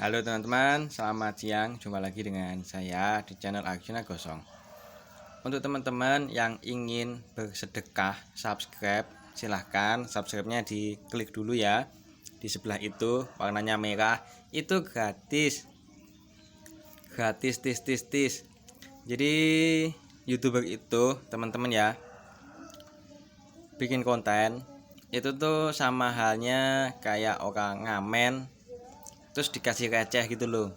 Halo teman-teman, selamat siang. Jumpa lagi dengan saya di channel Arjuna Gosong. Untuk teman-teman yang ingin bersedekah, subscribe, silahkan subscribe-nya diklik dulu ya. Di sebelah itu warnanya merah, itu gratis. Gratis tis. Jadi YouTuber itu teman-teman ya, bikin konten itu tuh sama halnya kayak orang ngamen terus dikasih receh gitu loh.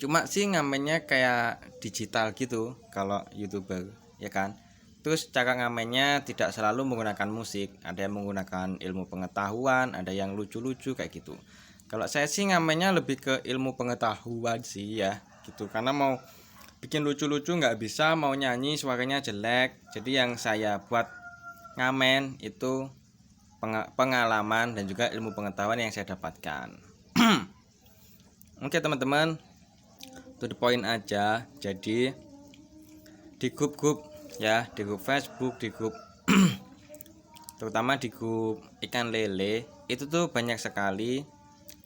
Cuma sih ngamennya kayak digital gitu kalau YouTuber, ya kan. Terus cara ngamennya tidak selalu menggunakan musik, ada yang menggunakan ilmu pengetahuan, ada yang lucu-lucu kayak gitu. Kalau saya sih ngamennya lebih ke ilmu pengetahuan sih ya gitu, karena mau bikin lucu-lucu nggak bisa, mau nyanyi suaranya jelek. Jadi yang saya buat ngamen itu pengalaman dan juga ilmu pengetahuan yang saya dapatkan. Oke teman-teman, to the point aja. Jadi di grup-grup ya, di grup Facebook, di grup terutama di grup ikan lele itu tuh banyak sekali,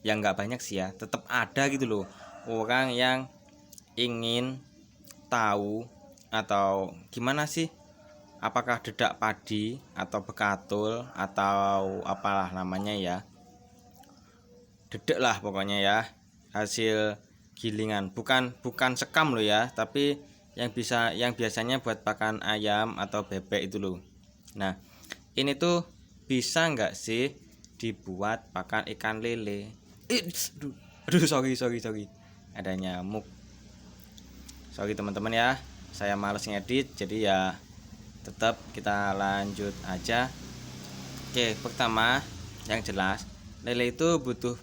yang nggak banyak sih ya, tetap ada gitu loh, orang yang ingin tahu atau gimana sih, apakah dedak padi atau bekatul atau apalah namanya ya, dedek lah pokoknya ya, hasil gilingan, bukan sekam loh ya, tapi yang biasanya buat pakan ayam atau bebek itu loh. Nah ini tuh bisa nggak sih dibuat pakan ikan lele? Aduh, sorry, ada nyamuk. Sorry teman-teman ya, saya males ngedit, jadi ya tetap kita lanjut aja. Oke, pertama yang jelas, lele itu butuh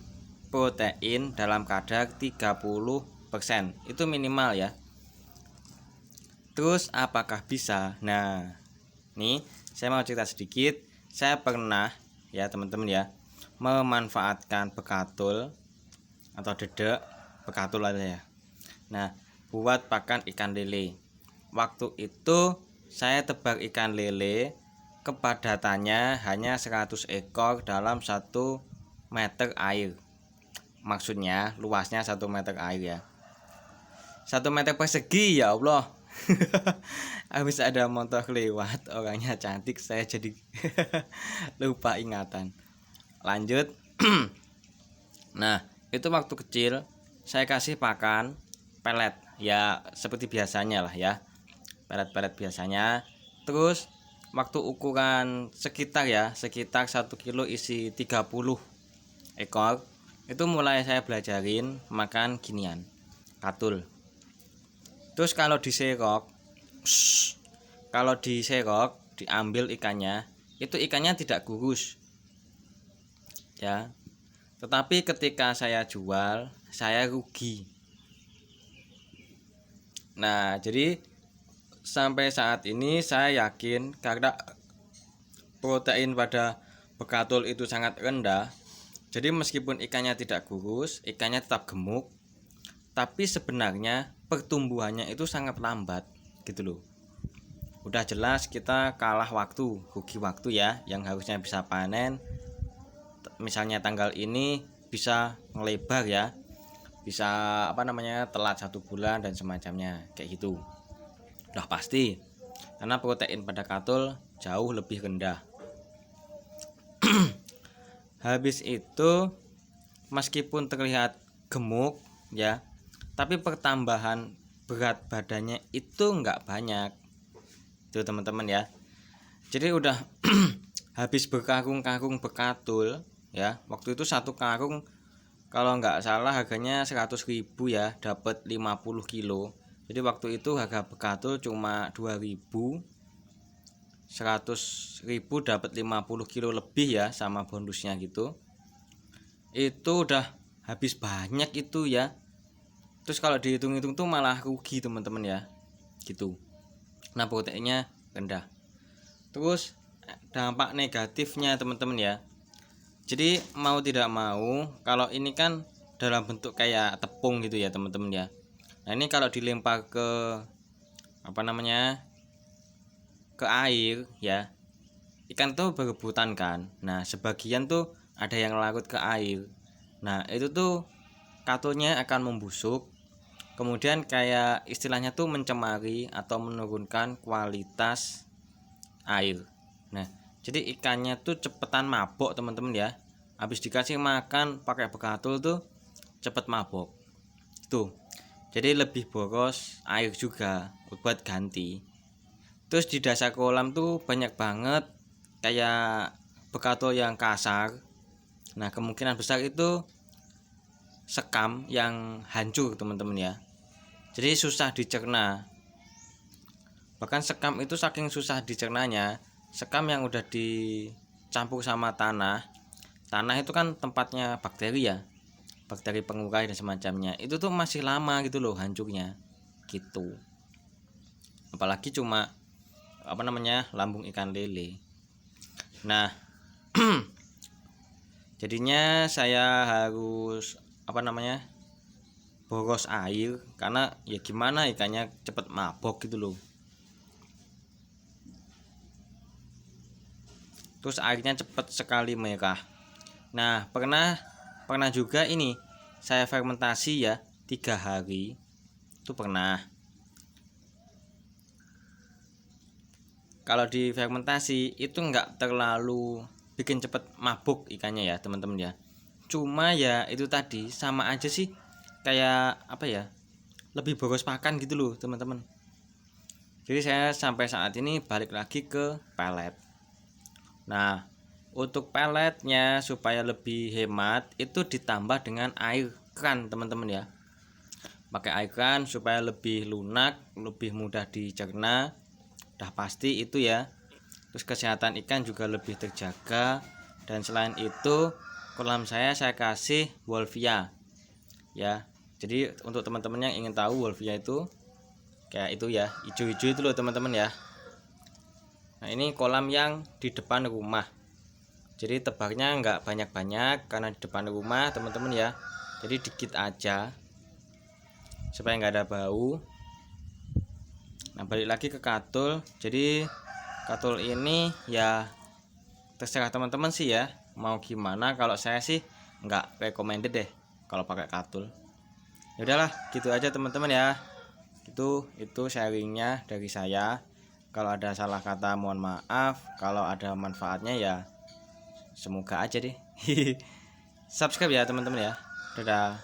protein dalam kadar 30%. Itu minimal ya. Terus apakah bisa? Nah, nih saya mau cerita sedikit. Saya pernah ya teman-teman ya, memanfaatkan bekatul atau dedek, bekatul aja ya. Nah, buat pakan ikan lele. Waktu itu saya tebak ikan lele, kepadatannya hanya 100 ekor dalam 1 meter air. Maksudnya luasnya 1 meter air ya, 1 meter persegi, ya Allah. Habis ada motor lewat, orangnya cantik, saya jadi lupa ingatan. Lanjut. Nah itu waktu kecil saya kasih pakan pelet ya, seperti biasanya lah ya, pelet biasanya. Terus waktu ukuran sekitar 1 kilo isi 30 ekor, itu mulai saya belajarin makan ginian, katul. Terus kalau diserok diambil ikannya, itu ikannya tidak gurus ya, tetapi ketika saya jual saya rugi. Nah jadi sampai saat ini saya yakin karena protein pada bekatul itu sangat rendah, jadi meskipun ikannya tidak gurus, ikannya tetap gemuk, tapi sebenarnya pertumbuhannya itu sangat lambat gitu loh. Udah jelas kita kalah waktu, rugi waktu ya, yang harusnya bisa panen misalnya tanggal ini bisa ngelebar ya, bisa telat 1 bulan dan semacamnya kayak gitu. Udah pasti, karena protein pada katul jauh lebih rendah. Habis itu meskipun terlihat gemuk ya, tapi pertambahan berat badannya itu nggak banyak tuh teman-teman ya. Jadi udah habis berkarung-karung bekatul ya, waktu itu 1 karung kalau nggak salah harganya 100.000 ya, dapat 50 kilo. Jadi waktu itu harga bekatul cuma 2.000, 100.000 dapat 50 kilo lebih ya, sama bonusnya gitu. Itu udah habis banyak itu ya. Terus kalau dihitung-hitung tuh malah rugi teman-teman ya gitu. Nah proteinnya rendah. Terus dampak negatifnya teman-teman ya, jadi mau tidak mau, kalau ini kan dalam bentuk kayak tepung gitu ya teman-teman ya. Nah ini kalau dilempar ke ke air ya, ikan tuh berebutan kan. Nah sebagian tuh ada yang larut ke air. Nah itu tuh katulnya akan membusuk, kemudian kayak istilahnya tuh mencemari atau menurunkan kualitas air. Nah, jadi ikannya tuh cepetan mabok teman-teman ya. Habis dikasih makan pakai bekatul tuh cepet mabok. Tuh. Jadi lebih boros air juga buat ganti. Terus di dasar kolam tuh banyak banget kayak bekatul yang kasar. Nah, kemungkinan besar itu sekam yang hancur teman-teman ya. Jadi susah dicerna. Bahkan sekam itu saking susah dicernanya, sekam yang udah dicampur sama tanah itu kan tempatnya bakteri ya, bakteri pengurai dan semacamnya, itu tuh masih lama gitu loh hancurnya gitu. Apalagi cuma lambung ikan lele. Nah jadinya saya harus boros air karena ya gimana ikannya cepet mabok gitu loh. Terus airnya cepet sekali merah. Nah pernah juga ini saya fermentasi ya 3 hari itu pernah. Kalau di fermentasi itu enggak terlalu bikin cepet mabuk ikannya ya teman-teman ya. Cuma ya itu tadi sama aja sih kayak lebih boros pakan gitu loh teman-teman. Jadi saya sampai saat ini balik lagi ke pelet. Nah untuk peletnya supaya lebih hemat itu ditambah dengan air keran teman-teman ya. Pakai air keran supaya lebih lunak, lebih mudah dicerna. Udah pasti itu ya. Terus kesehatan ikan juga lebih terjaga. Dan selain itu kolam saya kasih Wolvia ya. Jadi untuk teman-teman yang ingin tahu Wolvia itu kayak itu ya, hijau-hijau itu loh teman-teman ya. Nah ini kolam yang di depan rumah, jadi tebarnya nggak banyak-banyak karena di depan rumah teman-teman ya, jadi dikit aja supaya nggak ada bau. Nah balik lagi ke katul, jadi katul ini ya terserah teman-teman sih ya mau gimana. Kalau saya sih nggak recommended deh kalau pakai katul. Ya udahlah gitu aja teman-teman ya. Itu sharingnya dari saya. Kalau ada salah kata mohon maaf, kalau ada manfaatnya ya semoga aja deh. Subscribe ya teman-teman ya. Dadah.